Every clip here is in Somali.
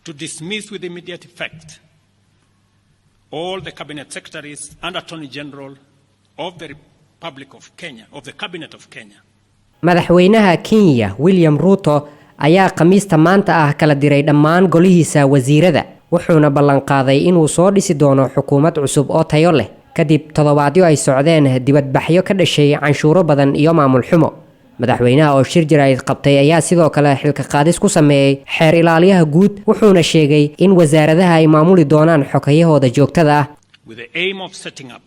to dismiss with immediate effect all the cabinet secretaries and attorney general of the Republic of Kenya, of the cabinet of Kenya. madaxweynaha Kenya William Ruto ayaa khamiista maanta ah kala diray dhammaan golihiisa wasiirada wuxuuna ballan qaaday inuu soo dhisi doono xukuumad cusub oo tayo leh kadib toddobaadyo ay socdeen dibadbaxyo ka dhashay canshuuro badan iyo maamul xumo madaxweynaha oo shir jaraa'id qabtay ayaa sidoo kale xilka qaadis ku sameeyay xeer ilaaliyaha guud wuxuuna sheegay in wasaaradaha ay maamuli doonaan xogayahooda joogtada ah with the aim of setting up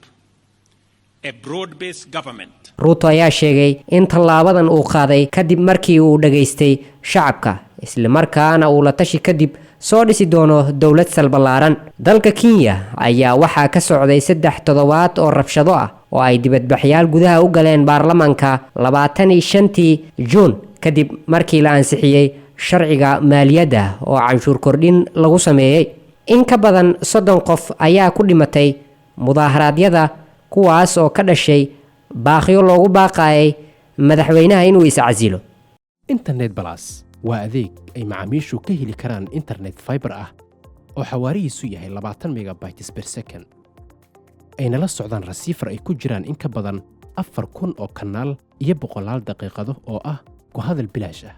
a broad-based government. Ruto ayaa sheegay in tallaabadan uu qaaday kadib markii uu dhageystay shacabka isla markaana uu la tashi kadib soo dhisi doono dawlad salbalaaran dalka Kenya ayaa waxaa ka socday 3 toddobaad oo rabshado ah oo ay dibadbaxyaal gudaha u galeen baarlamaanka 25 June kadib markii la ansixiyay sharciga maaliyadda oo canshuur kordhin lagu sameeyay in ka badan 30 qof ayaa ku dhimatay mudaharaadyada kuwaas oo ka dhashay baaqyo loogu baaqayay madaxweynaha inuu iscasilo internet plus waa adeeg ay macaamiishu ka heli karaan internet fiber ah oo xawaarihiisu yahay 20 megabytes per second ayna la socdaan receiver ay ku jiraan in ka badan 4,000 oo kanaal iyo 100 daqiiqado oo ah ku hadal bilaash ah